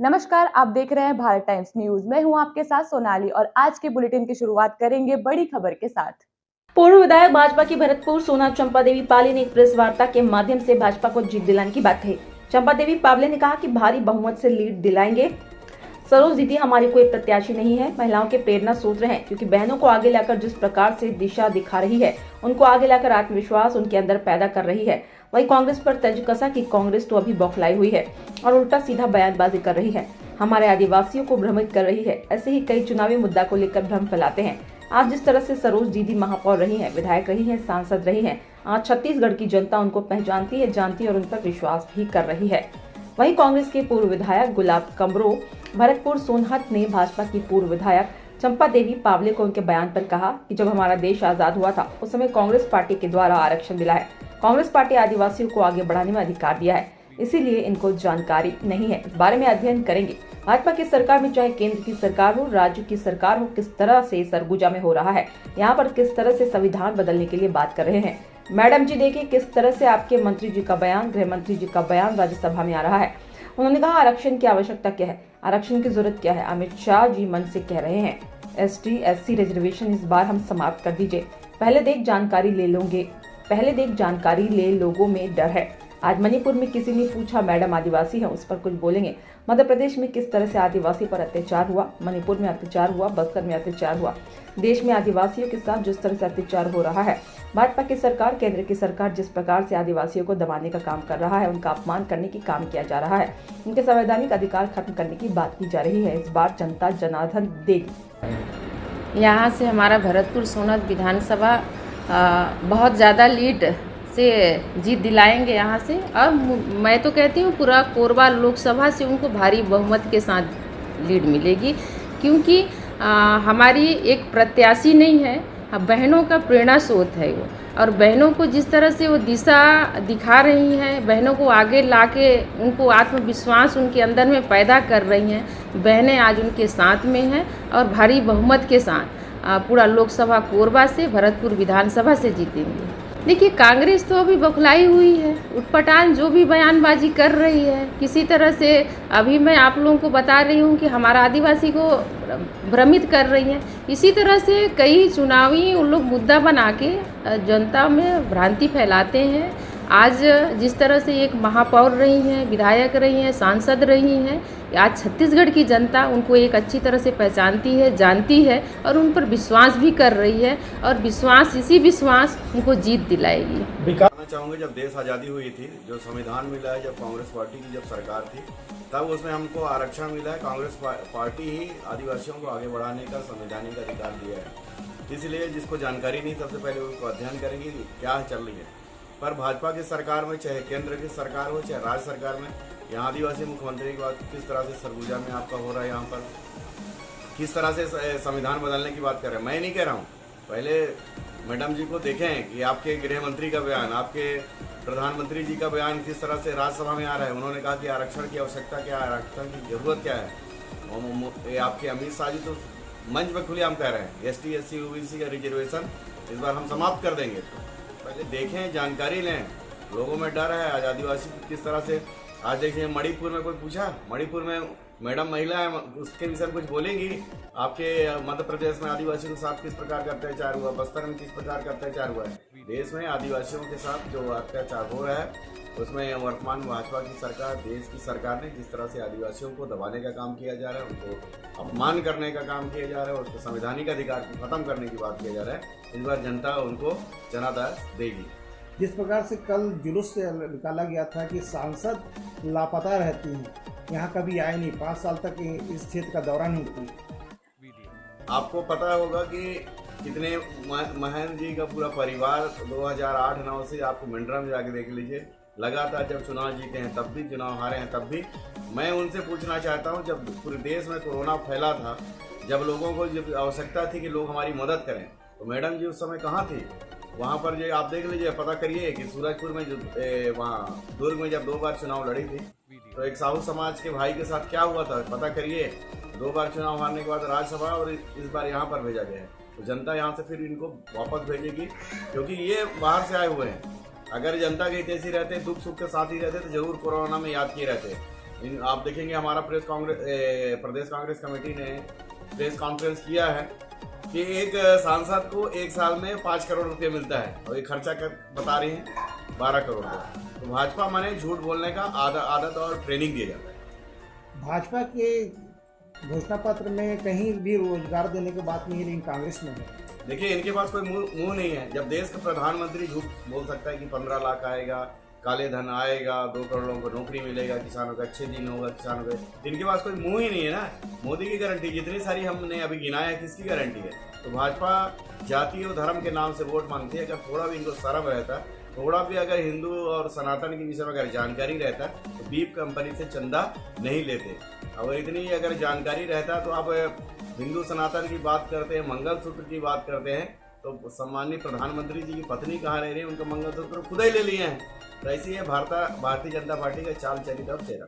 नमस्कार, आप देख रहे हैं भारत टाइम्स न्यूज। मैं हूं आपके साथ सोनाली और आज के बुलेटिन की शुरुआत करेंगे बड़ी खबर के साथ। पूर्व विधायक भाजपा की भरतपुर सोना चंपा देवी पाली ने एक प्रेस वार्ता के माध्यम से भाजपा को जीत दिलाने की बात कही। चंपा देवी पावले ने कहा कि भारी बहुमत से लीड दिलाएंगे। सरोज दीदी हमारी कोई प्रत्याशी नहीं है, महिलाओं के प्रेरणा स्रोत हैं, क्योंकि बहनों को आगे लाकर जिस प्रकार से दिशा दिखा रही है, उनको आगे लाकर आत्मविश्वास उनके अंदर पैदा कर रही है। वही कांग्रेस पर तंज कसा कि कांग्रेस तो अभी बौखलाई हुई है और उल्टा सीधा बयानबाजी कर रही है, हमारे आदिवासियों को भ्रमित कर रही है। ऐसे ही कई चुनावी मुद्दा को लेकर भ्रम फैलाते हैं। आज जिस तरह से सरोज दीदी महापौर रही हैं, विधायक रही हैं, सांसद रही हैं, आज छत्तीसगढ़ की जनता उनको पहचानती है, जानती है और उन पर विश्वास भी कर रही है। वहीं कांग्रेस के पूर्व विधायक गुलाब कमरो भरतपुर सोनहत ने भाजपा की पूर्व विधायक चंपा देवी पावले को उनके बयान पर कहा कि जब हमारा देश आजाद हुआ था उस समय कांग्रेस पार्टी के द्वारा आरक्षण दिला है। कांग्रेस पार्टी आदिवासियों को आगे बढ़ाने में अधिकार दिया है, इसीलिए इनको जानकारी नहीं है। इस बारे में अध्ययन करेंगे। भाजपा की सरकार में चाहे केंद्र की सरकार हो, राज्य की सरकार हो, किस तरह से सरगुजा में हो रहा है, यहाँ पर किस तरह से संविधान बदलने के लिए बात कर रहे हैं। मैडम जी देखिए किस तरह से आपके मंत्री जी का बयान, गृह मंत्री जी का बयान राज्यसभा में आ रहा है। उन्होंने कहा आरक्षण की आवश्यकता क्या है, आरक्षण की जरूरत क्या है। अमित शाह जी मन से कह रहे हैं ST SC रिजर्वेशन इस बार हम समाप्त कर दीजिए। पहले देख जानकारी ले लोगों में डर है। आज मणिपुर में किसी ने पूछा मैडम आदिवासी है, उस पर कुछ बोलेंगे। मध्य प्रदेश में किस तरह से आदिवासी पर अत्याचार हुआ, मणिपुर में अत्याचार हुआ, बस्तर में अत्याचार हुआ, देश में आदिवासियों के साथ जिस तरह से अत्याचार हो रहा है। भाजपा की सरकार, केंद्र की सरकार जिस प्रकार से आदिवासियों को दबाने का काम कर रहा है, उनका अपमान करने की काम किया जा रहा है, उनके संवैधानिक अधिकार खत्म करने की बात की जा रही है। इस बार जनता जनार्दन देगी। यहाँ से हमारा भरतपुर सोनहत विधानसभा बहुत ज़्यादा लीड से जीत दिलाएंगे यहाँ से। और मैं तो कहती हूँ पूरा कोरबा लोकसभा से उनको भारी बहुमत के साथ लीड मिलेगी, क्योंकि हमारी एक प्रत्याशी नहीं है, बहनों का प्रेरणा स्रोत है वो। और बहनों को जिस तरह से वो दिशा दिखा रही हैं, बहनों को आगे लाके उनको आत्मविश्वास उनके अंदर में पैदा कर रही हैं, बहनें आज उनके साथ में हैं और भारी बहुमत के साथ पूरा लोकसभा कोरबा से भरतपुर विधानसभा से जीतेंगे। देखिए कांग्रेस तो अभी बौखलाई हुई है, उटपटांग जो भी बयानबाजी कर रही है किसी तरह से। अभी मैं आप लोगों को बता रही हूँ कि हमारा आदिवासी को भ्रमित कर रही है। इसी तरह से कई चुनावी उन लोग मुद्दा बना के जनता में भ्रांति फैलाते हैं। आज जिस तरह से एक महापौर रही हैं, विधायक रही हैं, सांसद रही हैं, आज छत्तीसगढ़ की जनता उनको एक अच्छी तरह से पहचानती है, जानती है और उन पर विश्वास भी कर रही है और इसी विश्वास उनको जीत दिलाएगी। कहना चाहूँगा जब देश आज़ादी हुई थी, जो संविधान मिला है, जब कांग्रेस पार्टी की जब सरकार थी, तब उसमें हमको आरक्षण मिला है। कांग्रेस पार्टी ही आदिवासियों को आगे बढ़ाने का संवैधानिक अधिकार दिया है। इसलिए जिसको जानकारी नहीं, सबसे पहले उसको अध्ययन करेंगे कि क्या चल रही है। पर भाजपा की सरकार में, चाहे केंद्र की सरकार हो, चाहे राज्य सरकार में, यहाँ आदिवासी मुख्यमंत्री की बात किस तरह से सरगुजा में आपका हो रहा है, यहाँ पर किस तरह से संविधान बदलने की बात कर रहे हैं। मैं नहीं कह रहा हूँ, पहले मैडम जी को देखें कि आपके गृह मंत्री का बयान, आपके प्रधानमंत्री जी का बयान किस तरह से राज्यसभा में आ रहा है। उन्होंने कहा कि आरक्षण की आवश्यकता क्या है, आरक्षण की जरूरत क्या है। आपके अमित शाह जी तो मंच में खुलेआम कह रहे हैं ST SC OBC का रिजर्वेशन इस बार हम समाप्त कर देंगे। पहले देखें, जानकारी लें। लोगों में डर है आज आदिवासी किस तरह से। आज देखिए मणिपुर में कोई पूछा, मणिपुर में मैडम महिला है, उसके विषय में कुछ बोलेंगी। आपके मध्य प्रदेश में आदिवासियों के साथ किस प्रकार का अत्याचार हुआ, बस्तर में किस प्रकार का अत्याचार हुआ है। देश में आदिवासियों के साथ जो अत्याचार हो रहा है, उसमें वर्तमान भाजपा की सरकार, देश की सरकार ने जिस तरह से आदिवासियों को दबाने का काम किया जा रहा है, उनको अपमान करने का काम किया जा रहा है, उसको संवैधानिक अधिकार को खत्म करने की बात किया जा रहा है। इस बार जनता उनको जनादेश देगी। जिस प्रकार से कल जुलूस से निकाला गया था कि सांसद लापता रहती हैं, यहाँ कभी आए नहीं, 5 साल तक इस क्षेत्र का दौरा नहीं किया। आपको पता होगा कि कितने महन जी का पूरा परिवार 2008-9 से आपको मिंड्रा में जाके देख लीजिए, लगातार जब चुनाव जीते हैं तब भी, चुनाव हारे हैं तब भी। मैं उनसे पूछना चाहता हूं, जब पूरे देश में कोरोना फैला था, जब लोगों को जब आवश्यकता थी कि लोग हमारी मदद करें, तो मैडम जी उस समय कहाँ थी। वहाँ पर जो आप देख लीजिए, पता करिए कि सूरजपुर में जो वहाँ दुर्ग में जब 2 बार चुनाव लड़ी थी, तो एक साहू समाज के भाई के साथ क्या हुआ था, पता करिए। 2 बार चुनाव हारने के बाद राज्यसभा और इस बार यहाँ पर भेजा गया है। तो जनता यहाँ से फिर इनको वापस भेजेगी, क्योंकि ये बाहर से आए हुए हैं। अगर जनता के हितैषी रहते, दुख सुख के साथ ही रहते, तो जरूर कोरोना में याद किए रहते। आप देखेंगे हमारा प्रदेश कांग्रेस कमेटी ने प्रेस कॉन्फ्रेंस किया है कि एक सांसद को एक साल में 5 करोड़ रुपये मिलता है और ये खर्चा कर बता रही है 12 करोड़ का। तो भाजपा माने झूठ बोलने का आदत और ट्रेनिंग दिया जाता है। भाजपा के घोषणा पत्र में कहीं भी रोजगार देने की बात नहीं है, लेकिन कांग्रेस में है। देखिए, इनके पास कोई मुंह नहीं है। जब देश का प्रधानमंत्री झूठ बोल सकता है कि 15 लाख आएगा, काले धन आएगा, 2 करोड़ लोगों को नौकरी मिलेगा, किसानों का अच्छे दिन होगा, किसानों का, इनके पास कोई मुंह ही नहीं है ना। मोदी की गारंटी जितनी सारी हमने अभी गिनाया है, किसकी गारंटी है? तो भाजपा जाति और धर्म के नाम से वोट मांगती है। अगर थोड़ा भी इनको शर्म रहता, थोड़ा भी अगर हिंदू और सनातन के विषय में अगर जानकारी रहता, तो बीप कंपनी से चंदा नहीं लेते। अगर इतनी अगर जानकारी रहता तो आप हिंदू सनातन की बात करते हैं, मंगलसूत्र की बात करते हैं, तो सम्माननीय प्रधानमंत्री जी की पत्नी कहाँ रह रही है, उनका मंगलसूत्र खुद ही ले लिए हैं। तो ऐसी है भारतीय जनता पार्टी का चाल चलित और चेहरा।